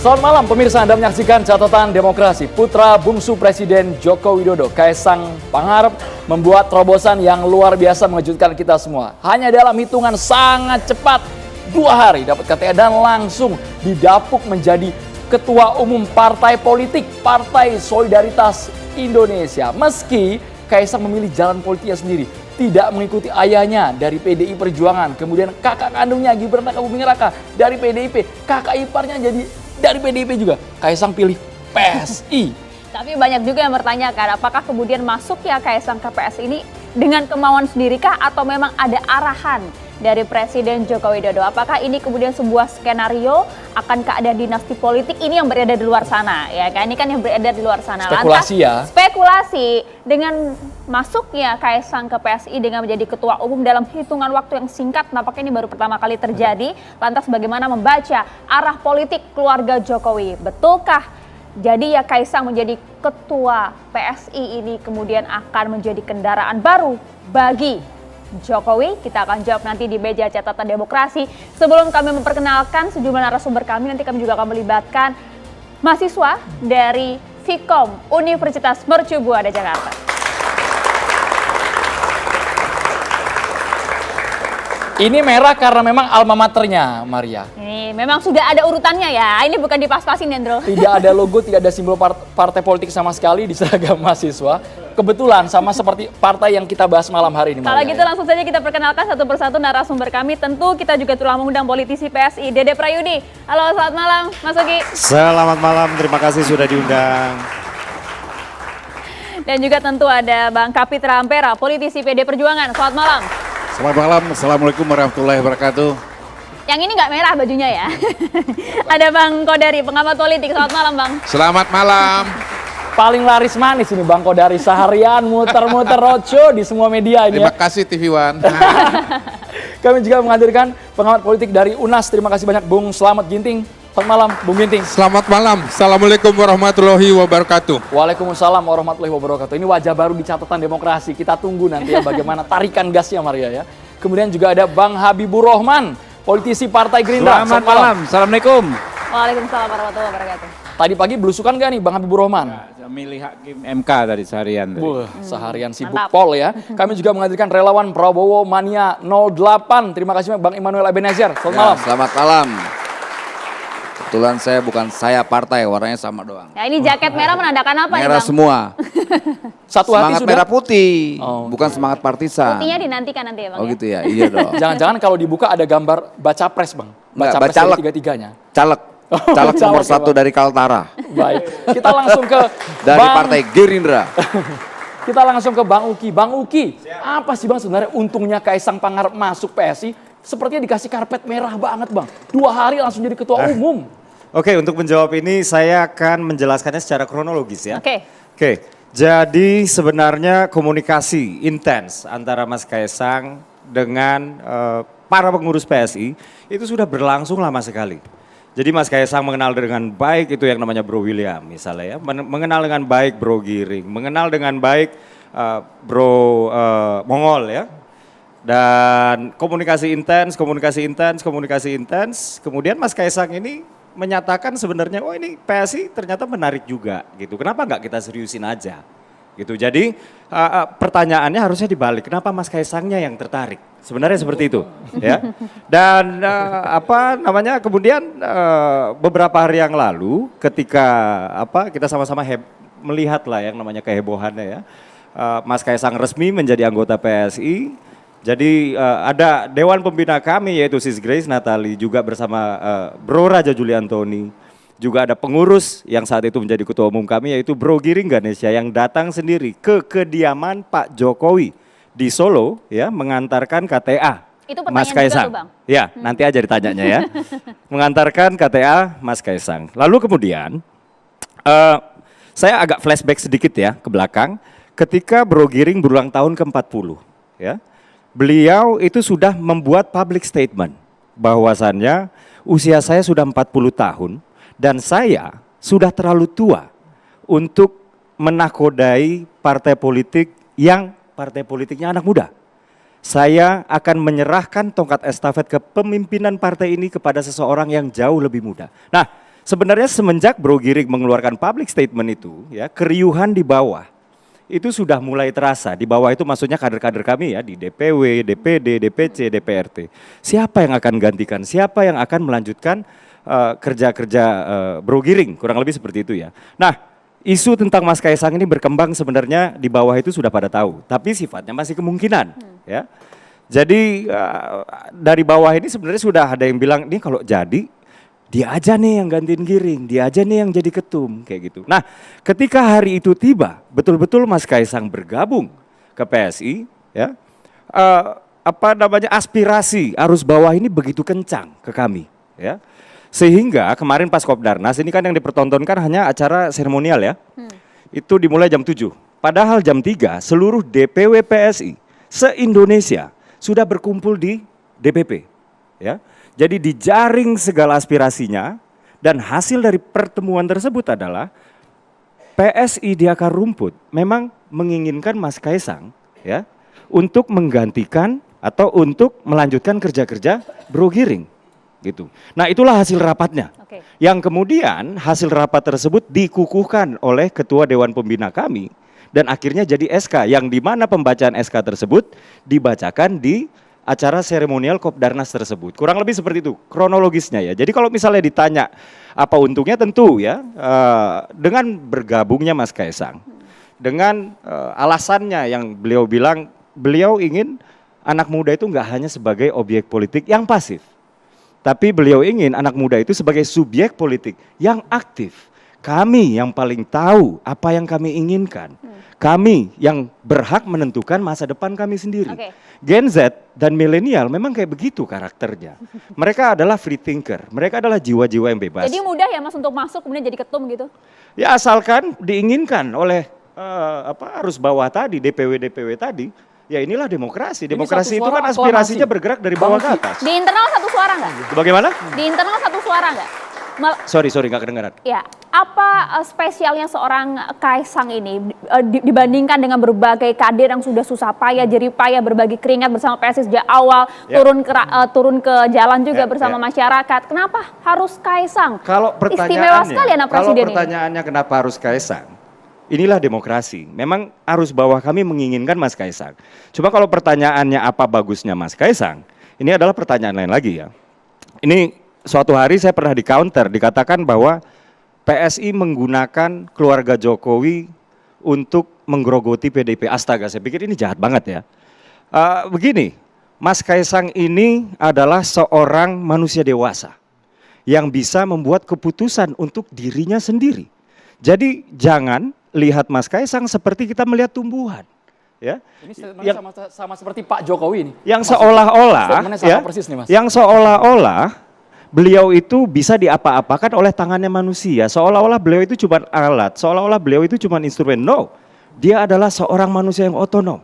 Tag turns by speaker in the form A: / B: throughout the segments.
A: Selamat malam pemirsa, Anda menyaksikan Catatan Demokrasi. Putra bungsu Presiden Joko Widodo, Kaisang Pangarep, membuat terobosan yang luar biasa mengejutkan kita semua. Hanya dalam hitungan sangat cepat, 2 hari dapat KTA dan langsung didapuk menjadi Ketua Umum Partai Politik, Partai Solidaritas Indonesia. Meski Kaisang memilih jalan politiknya sendiri, tidak mengikuti ayahnya dari PDI Perjuangan, kemudian kakak kandungnya Gibran Rakabuming Raka dari PDIP, kakak iparnya jadi dari PDIP juga. Kaisang pilih PSI.
B: Tapi banyak juga yang bertanyakan, apakah kemudian masuk ya Kaisang ke PSI ini dengan kemauan sendiri kah atau memang ada arahan dari Presiden Joko Widodo? Apakah ini kemudian sebuah skenario akankah ada dinasti politik ini yang beredar di luar sana? Ya kan, ini kan yang beredar di luar sana.
A: Spekulasi ya.
B: Spekulasi dengan masuknya Kaisang ke PSI dengan menjadi ketua umum dalam hitungan waktu yang singkat, nampaknya ini baru pertama kali terjadi. Lantas bagaimana membaca arah politik keluarga Jokowi? Betulkah jadi ya Kaisang menjadi ketua PSI ini kemudian akan menjadi kendaraan baru bagi Jokowi? Kita akan jawab nanti di meja Catatan Demokrasi. Sebelum kami memperkenalkan sejumlah narasumber kami, nanti kami juga akan melibatkan mahasiswa dari Vkom Universitas Mercu Buana Jakarta.
A: Ini merah karena memang alma maternya, Maria.
B: Ini memang sudah ada urutannya ya, ini bukan dipas-pasin, Dendro.
A: Tidak ada logo, tidak ada simbol partai politik sama sekali di seragam mahasiswa. Kebetulan sama seperti partai yang kita bahas malam hari ini, Maria.
B: Kalau gitu langsung saja kita perkenalkan satu persatu narasumber kami. Tentu kita juga telah mengundang politisi PSI, Dede Prayudi. Halo, selamat malam, Mas Ugi.
C: Selamat malam, terima kasih sudah diundang.
B: Dan juga tentu ada Bang Kapitra Ampera, politisi PD Perjuangan. Selamat malam.
D: Selamat malam, Assalamualaikum warahmatullahi wabarakatuh.
B: Yang ini nggak merah bajunya ya. Ada Bang Kodari, pengamat politik. Selamat malam, Bang.
D: Selamat malam.
A: Paling laris manis ini Bang Kodari, seharian muter-muter roadshow di semua media ini.
D: Terima kasih TV One.
A: Kami juga menghadirkan pengamat politik dari UNAS. Terima kasih banyak Bung Slamet Ginting. Selamat malam Bung Ginting.
D: Selamat malam, Assalamualaikum warahmatullahi wabarakatuh.
A: Waalaikumsalam warahmatullahi wabarakatuh. Ini wajah baru di Catatan Demokrasi. Kita tunggu nanti ya bagaimana tarikan gasnya, Maria ya. Kemudian juga ada Bang Habibur Rahman, politisi Partai Gerindra.
C: Selamat malam, Assalamualaikum.
B: Waalaikumsalam warahmatullahi wabarakatuh.
A: Tadi pagi belusukan gak nih Bang Habibur Rahman?
C: Saya milih hakim MK tadi seharian.
A: Seharian sibuk
B: Mantap.
A: pol ya. Kami juga menghadirkan relawan Prabowo Mania 08. Terima kasih Bang Immanuel Ebenezer. Selamat malam.
E: Selamat malam. Kebetulan saya bukan saya partai, warnanya sama doang.
B: Ya ini jaket merah menandakan apa nih,
E: Merah
B: Bang?
E: semua.
A: Satu hati
E: Semangat
A: sudah.
E: merah putih,
A: Oh,
E: bukan semangat partisan.
B: Putihnya dinantikan nanti ya, Bang.
E: Oh
B: Ya?
E: gitu ya, iya dong.
A: Jangan-jangan kalau dibuka ada gambar baca pres Bang.
E: Enggak,
A: Baca pres dari
E: bacalek.
A: tiga-tiganya.
E: Caleg,
A: Oh,
E: caleg nomor
A: caleg ya,
E: 1
A: Bang.
E: dari Kaltara,
A: Baik. Kita langsung ke
E: dari
A: Bang-
E: Partai Gerindra.
A: Kita langsung ke Bang Uki. Bang Uki, apa sih Bang sebenarnya untungnya Kaisang Pangarep masuk PSI? Sepertinya dikasih karpet merah banget Bang. 2 hari langsung jadi ketua umum.
C: Oke, untuk menjawab ini saya akan menjelaskannya secara kronologis ya.
B: Oke.
C: Oke, jadi sebenarnya komunikasi intens antara Mas Kaisang dengan para pengurus PSI itu sudah berlangsung lama sekali. Jadi Mas Kaisang mengenal dengan baik itu yang namanya Bro William misalnya ya, mengenal dengan baik Bro Giring, mengenal dengan baik Bro Mongol ya. Dan komunikasi intens, kemudian Mas Kaisang ini menyatakan sebenarnya, oh ini PSI ternyata menarik juga gitu. Kenapa nggak kita seriusin aja gitu. Jadi pertanyaannya harusnya dibalik, kenapa Mas Kaisangnya yang tertarik? Sebenarnya seperti itu ya. Dan kemudian beberapa hari yang lalu ketika kita sama-sama melihat lah yang namanya kehebohannya ya. Mas Kaisang resmi menjadi anggota PSI. Jadi ada Dewan Pembina kami yaitu Sis Grace Natali juga bersama Bro Raja Juli Antoni. Juga ada pengurus yang saat itu menjadi ketua umum kami yaitu Bro Giring Ganesha yang datang sendiri ke kediaman Pak Jokowi di Solo ya mengantarkan KTA
B: Itu pertanyaan
C: Mas
B: juga
C: Kaisang.
B: tuh, Bang.
C: Ya, nanti aja ditanyanya ya. Mengantarkan KTA Mas Kaisang. Lalu kemudian saya agak flashback sedikit ya ke belakang ketika Bro Giring berulang tahun ke-40 ya. Beliau itu sudah membuat public statement bahwasannya usia saya sudah 40 tahun dan saya sudah terlalu tua untuk menakodai partai politik yang partai politiknya anak muda. Saya akan menyerahkan tongkat estafet kepemimpinan partai ini kepada seseorang yang jauh lebih muda. Nah, sebenarnya semenjak Bro Giring mengeluarkan public statement itu, ya keriuhan di bawah itu sudah mulai terasa. Di bawah itu maksudnya kader-kader kami ya, di DPW, DPD, DPC, DPRT. Siapa yang akan gantikan? Siapa yang akan melanjutkan kerja-kerja Bro Giring? Kurang lebih seperti itu ya. Nah, isu tentang Mas Kaisang ini berkembang sebenarnya di bawah itu sudah pada tahu, tapi sifatnya masih kemungkinan ya. Jadi dari bawah ini sebenarnya sudah ada yang bilang, ini kalau jadi dia aja nih yang gantiin Giring, dia aja nih yang jadi ketum, kayak gitu. Nah, ketika hari itu tiba, betul-betul Mas Kaisang bergabung ke PSI, ya, aspirasi arus bawah ini begitu kencang ke kami, ya, sehingga kemarin pas Kopdarnas ini kan yang dipertontonkan hanya acara seremonial ya, itu dimulai jam 7. Padahal jam 3 seluruh DPW PSI se-Indonesia sudah berkumpul di DPP, ya. Jadi dijaring segala aspirasinya dan hasil dari pertemuan tersebut adalah PSI di akar rumput memang menginginkan Mas Kaisang ya untuk menggantikan atau untuk melanjutkan kerja-kerja Bro Giring gitu. Nah, itulah hasil rapatnya.
B: Oke.
C: Yang kemudian hasil rapat tersebut dikukuhkan oleh Ketua Dewan Pembina kami dan akhirnya jadi SK yang di mana pembacaan SK tersebut dibacakan di acara seremonial Kopdarnas tersebut. Kurang lebih seperti itu kronologisnya ya. Jadi kalau misalnya ditanya apa untungnya, tentu ya dengan bergabungnya Mas Kaisang, dengan alasannya yang beliau bilang, beliau ingin anak muda itu nggak hanya sebagai objek politik yang pasif, tapi beliau ingin anak muda itu sebagai subjek politik yang aktif. Kami yang paling tahu apa yang kami inginkan. Kami yang berhak menentukan masa depan kami sendiri.
B: Oke.
C: Gen Z dan milenial memang kayak begitu karakternya. Mereka adalah free thinker, mereka adalah jiwa-jiwa yang bebas.
B: Jadi mudah ya Mas untuk masuk kemudian jadi ketum gitu?
C: Ya asalkan diinginkan oleh arus bawah tadi, DPW tadi, ya inilah demokrasi. Demokrasi itu kan aspirasinya bergerak dari bawah ke atas.
B: Di internal satu suara nggak?
C: Bagaimana?
B: Di internal satu suara nggak?
C: Sorry nggak kedengaran.
B: Ya, apa spesialnya seorang Kaisang ini dibandingkan dengan berbagai kader yang sudah susah payah, jerih payah, berbagi keringat bersama PSI sejak awal, turun ke jalan juga bersama masyarakat. Kenapa harus Kaisang? Istimewa sekali anak presiden ini.
C: Kalau pertanyaannya kenapa harus Kaisang? Inilah demokrasi. Memang arus bawah kami menginginkan Mas Kaisang. Cuma kalau pertanyaannya apa bagusnya Mas Kaisang, ini adalah pertanyaan lain lagi ya. Ini suatu hari saya pernah di-counter, dikatakan bahwa PSI menggunakan keluarga Jokowi untuk menggerogoti PDIP. Astaga, saya pikir ini jahat banget ya. Begini, Mas Kaisang ini adalah seorang manusia dewasa yang bisa membuat keputusan untuk dirinya sendiri. Jadi jangan lihat Mas Kaisang seperti kita melihat tumbuhan. Ya,
A: ini sama seperti Pak Jokowi ini.
C: Yang seolah-olah, beliau itu bisa diapa-apakan oleh tangannya manusia, seolah-olah beliau itu cuma alat, seolah-olah beliau itu cuma instrumen. No, dia adalah seorang manusia yang otonom.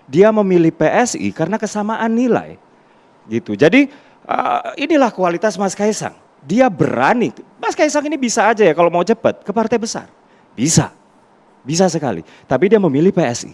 C: Dia memilih PSI karena kesamaan nilai, gitu. Jadi inilah kualitas Mas Kaisang. Dia berani. Mas Kaisang ini bisa aja ya kalau mau cepat ke partai besar, bisa sekali. Tapi dia memilih PSI,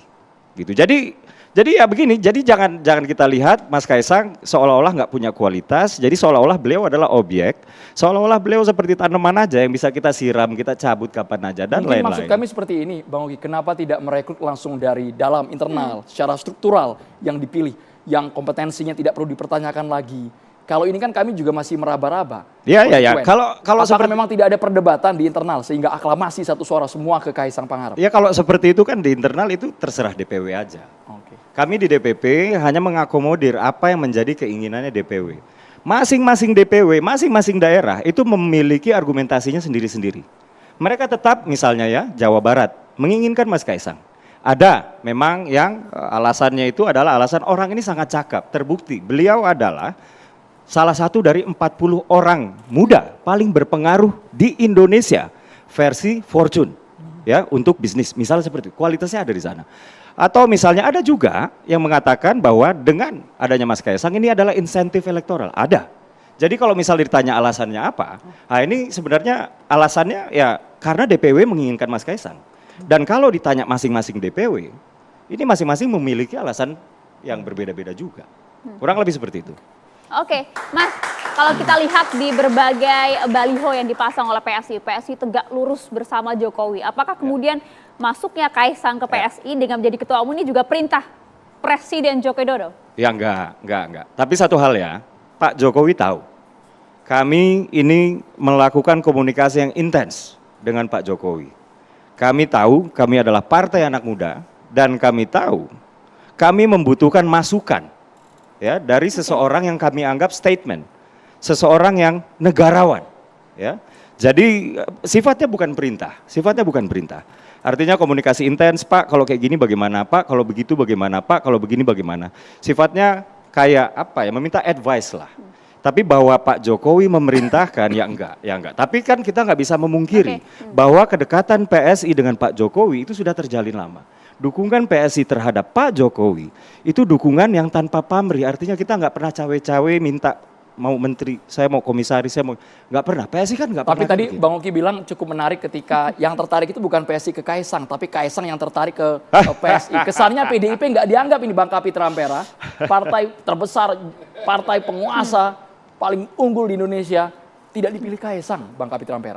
C: gitu. Jadi ya begini, jadi jangan kita lihat Mas Kaisang seolah-olah nggak punya kualitas, jadi seolah-olah beliau adalah objek, seolah-olah beliau seperti tanaman aja yang bisa kita siram, kita cabut kapan aja dan lain-lain.
A: Maksud kami seperti ini, Bang Ogi, kenapa tidak merekrut langsung dari dalam internal, secara struktural yang dipilih, yang kompetensinya tidak perlu dipertanyakan lagi. Kalau ini kan kami juga masih meraba-raba.
C: Ya. Kalau
A: seperti memang tidak ada perdebatan di internal sehingga aklamasi satu suara semua ke Kaisang Pangarep.
C: Ya kalau seperti itu kan di internal itu terserah DPW aja. Kami di DPP hanya mengakomodir apa yang menjadi keinginannya DPW. Masing-masing DPW, masing-masing daerah itu memiliki argumentasinya sendiri-sendiri. Mereka tetap misalnya ya Jawa Barat menginginkan Mas Kaisang. Ada memang yang alasannya itu adalah alasan orang ini sangat cakap. Terbukti beliau adalah salah satu dari 40 orang muda paling berpengaruh di Indonesia versi Fortune ya untuk bisnis. Misalnya seperti itu, kualitasnya ada di sana. Atau misalnya ada juga yang mengatakan bahwa dengan adanya Mas Kaisang ini adalah insentif elektoral. Ada. Jadi kalau misalnya ditanya alasannya apa, nah ini sebenarnya alasannya ya karena DPW menginginkan Mas Kaisang. Dan kalau ditanya masing-masing DPW, ini masing-masing memiliki alasan yang berbeda-beda juga. Kurang lebih seperti itu.
B: Oke, Mas. Kalau kita lihat di berbagai baliho yang dipasang oleh PSI tegak lurus bersama Jokowi. Apakah kemudian masuknya Kaisang ke PSI dengan menjadi ketua umum ini juga perintah Presiden Joko Widodo?
C: Ya enggak. Tapi satu hal ya, Pak Jokowi tahu. Kami ini melakukan komunikasi yang intens dengan Pak Jokowi. Kami tahu kami adalah partai anak muda dan kami tahu kami membutuhkan masukan ya dari seseorang yang kami anggap statement, seseorang yang negarawan ya. Jadi sifatnya bukan perintah. Artinya komunikasi intens, Pak, kalau kayak gini bagaimana, Pak, kalau begitu bagaimana, Pak, kalau begini bagaimana. Sifatnya kayak apa ya, meminta advice lah. Tapi bahwa Pak Jokowi memerintahkan, ya enggak. Tapi kan kita nggak bisa memungkiri bahwa kedekatan PSI dengan Pak Jokowi itu sudah terjalin lama. Dukungan PSI terhadap Pak Jokowi itu dukungan yang tanpa pamrih. Artinya kita nggak pernah cawe-cawe minta mau menteri, saya mau komisaris, saya mau, nggak pernah. PSI kan nggak pernah.
A: Tapi tadi Bang Oki bilang cukup menarik ketika yang tertarik itu bukan PSI ke Kaisang, tapi Kaisang yang tertarik ke PSI. Kesannya PDIP nggak dianggap ini Bang Kapitra Ampera, partai terbesar, partai penguasa, paling unggul di Indonesia, tidak dipilih Kaisang, Bang Kapitra Ampera.